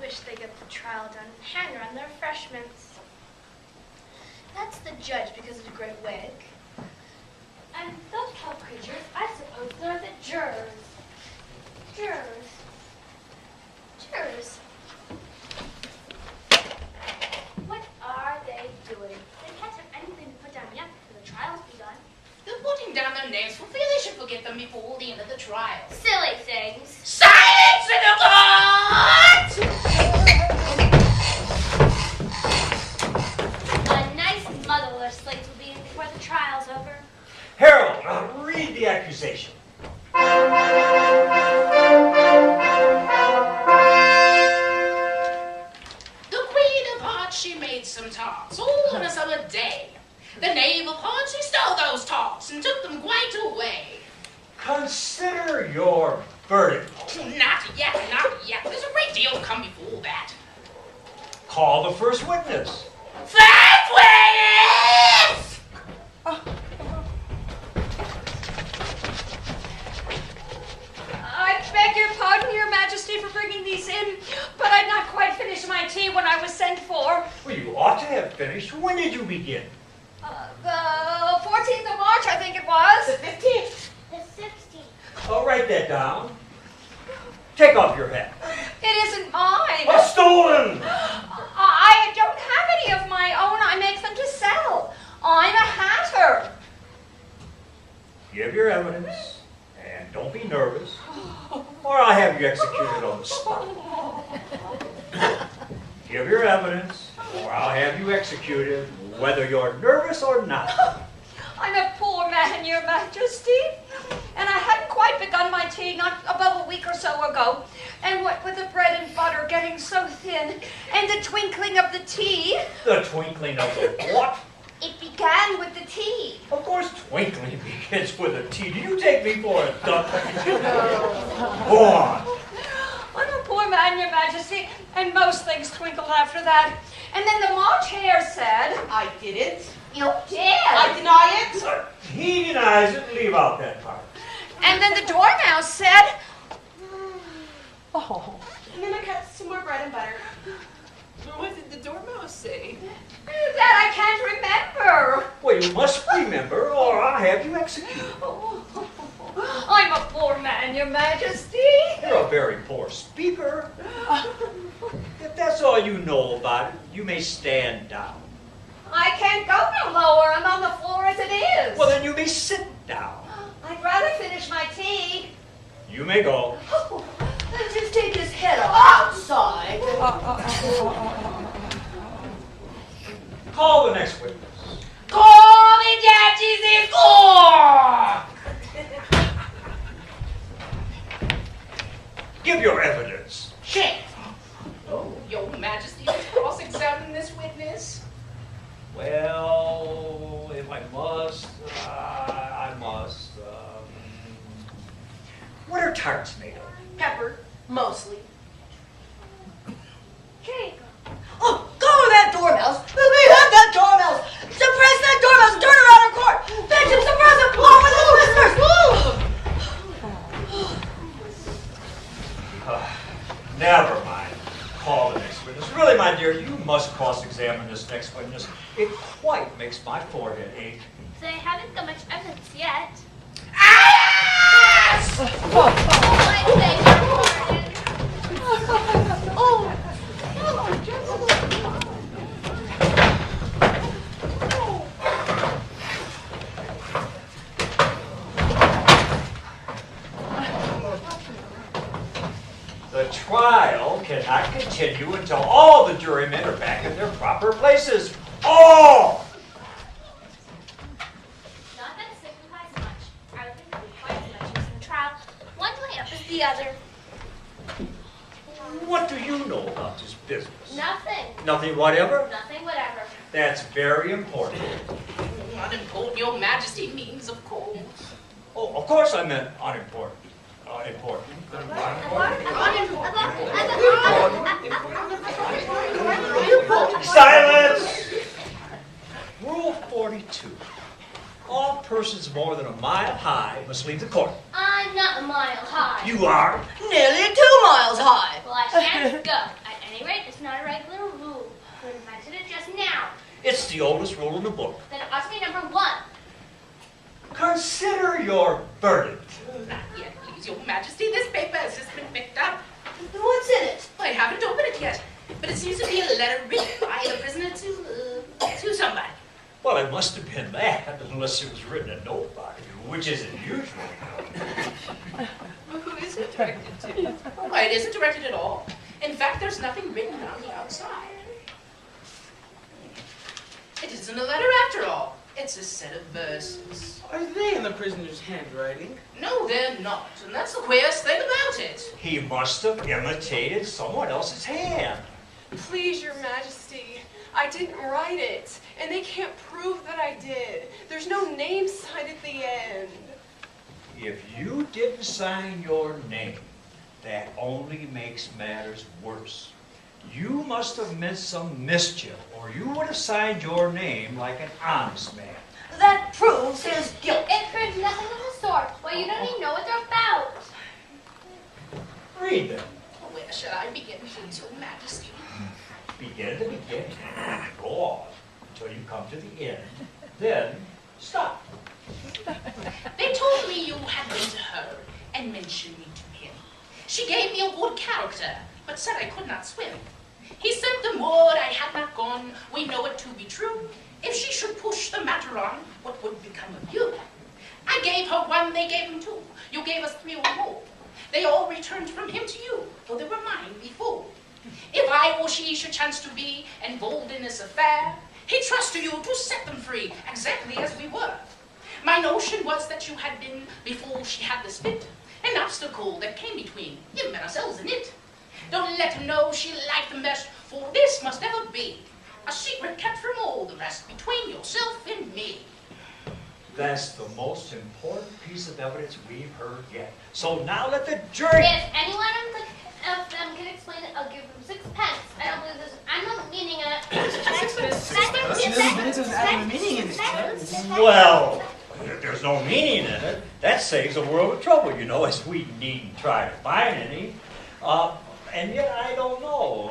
wish they get the trial done and hand-run the refreshments. That's the judge because of the great wig. And those tall creatures, I suppose they're the jurors. Jurors. Jurors. What are they doing? They can't have anything to put down yet before the trial's begun. They're putting down their names for fear they should forget them before the end of the trial. Silly things. Silence in the court! A nice muddle of slates will be in before the trial's over. Harold, read the accusation. The Queen of Hearts, she made some tarts all on a summer day. The Knave of Hearts, he stole those tarts and took them quite away. Consider your verdict. Not yet, not yet. There's a great deal to come before that. Call the first witness. First witness! I beg your pardon, Your Majesty, for bringing these in, but I'd not quite finished my tea when I was sent for. Well, you ought to have finished. When did you begin? The 14th of March, I think it was. The 15th. The 16th. I'll write that down. Take off your hat. It isn't mine. Oh, stolen! I don't have any of my own. I make them to sell. I'm a hatter. Give your evidence, and don't be nervous, or I'll have you executed on the spot. Give your evidence, or I'll have you executed, whether you're nervous or not. I'm a poor man, Your Majesty, and I hadn't quite begun my tea, not above a week or so ago. And what with the bread and butter getting so thin, and the twinkling of the tea, The twinkling of the what? it began with the tea. Of course, twinkling begins with a T. Do you take me for a duck? Go on. I'm a poor man, Your Majesty, and most things twinkle after that. And then the March Hare said, I didn't. "You did." I deny it. He denies it. Leave out that part. And then the Dormouse said, "Oh." And then I cut some more bread and butter. What did the Dormouse say? That I can't remember. Well, you must remember, or I'll have you executed. I'm a poor man, Your Majesty. You're a very poor speaker. If that's all you know about it, you may stand down. I can't go no lower. I'm on the floor as it is. Well, then you may sit down. I'd rather finish my tea. You may go. Let's just take his head outside. Call the next witness. Call the judges in court! Give your evidence. Sheriff. Oh, Your Majesty, let's cross-examine this witness. Well, if I must, I must. What are tarts made of? Pepper, mostly. Here you go. Oh, go with that Dormouse! Behead that Dormouse! Suppress that Dormouse and turn her out of court! Fetch him, suppress him! Blow with the listeners! Never mind. Call the next witness. Really, my dear, you must cross-examine this next witness. It quite makes my forehead ache. They haven't got much evidence yet. Alice! I beg your pardon. Oh, The trial cannot continue until all the jurymen are back in their proper places. All! Not that it signifies much. I would think it would be quite as much use in the trial. One way up as the other. What do you know about this business? Nothing. Nothing whatever? Nothing whatever. That's very important. Unimportant, Your Majesty means, of course. Oh, of course I meant unimportant. Important. Silence! Rule 42. All persons more than a mile high must leave the court. I'm not a mile high. You are? Nearly 2 miles high. Well, I shan't go at any not a regular rule. You invented it just now. It's the oldest rule in the book. Then it ought to be number 1. Consider your verdict. Not yet, please, Your Majesty. This paper has just been picked up. What's in it? I haven't opened it yet, but it seems to be a letter written by the prisoner to somebody. Well, it must have been that, unless it was written a note by you, which isn't usual. Well, who is it directed to? Why, it isn't directed at all. In fact, there's nothing written on the outside. It isn't a letter after all. It's a set of verses. Are they in the prisoner's handwriting? No, they're not, and that's the queerest thing about it. He must have imitated someone else's hand. Please, Your Majesty, I didn't write it, and they can't prove that I did. There's no name signed at the end. If you didn't sign your name, that only makes matters worse. You must have meant some mischief, or you would have signed your name like an honest man. That proves his guilt. It proves nothing of the sort. Well, you don't even know what they're about. Read them. Where shall I begin, please, Your Majesty? Begin at the beginning. Go on until you come to the end. Then stop. They told me you had been to her and mentioned me to him. She gave me a good character, but said I could not swim. He sent them word I had not gone. We know it to be true. If she should push the matter on, what would become of you? I gave her 1, they gave him 2. You gave us 3 or more. They all returned from him to you, though they were mine before. If I or she should chance to be involved in this affair, he trusts to you to set them free, exactly as we were. My notion was that you had been, before she had this fit, an obstacle that came between him and ourselves and it. Don't let him know she liked the best, for this must ever be a secret kept from all the rest between yourself and me. That's the most important piece of evidence we've heard yet. So now let the jury... If anyone of them can explain it, I'll give them 6 pence. I don't believe this. I'm not meaning it. Well, there's no meaning in it. That saves a world of trouble, you know, as we needn't try to find any. And yet I don't know.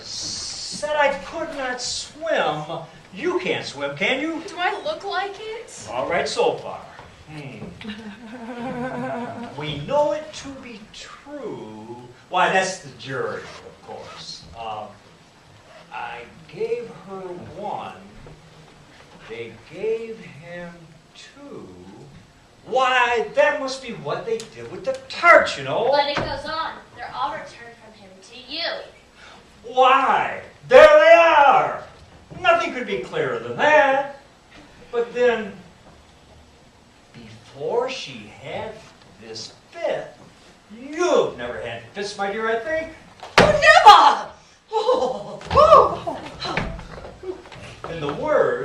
Said I could not swim. You can't swim, can you? Do I look like it? All right, so far. We know it to be true. Why, that's the jury, of course. I gave her 1. They gave him 2. Why, that must be what they did with the tarts, you know. But it goes on. They're all returned from him to you. Why, there they are. Nothing could be clearer than that. But then, before she had this fit, you've never had fits, my dear, I think. Never! Oh. In the words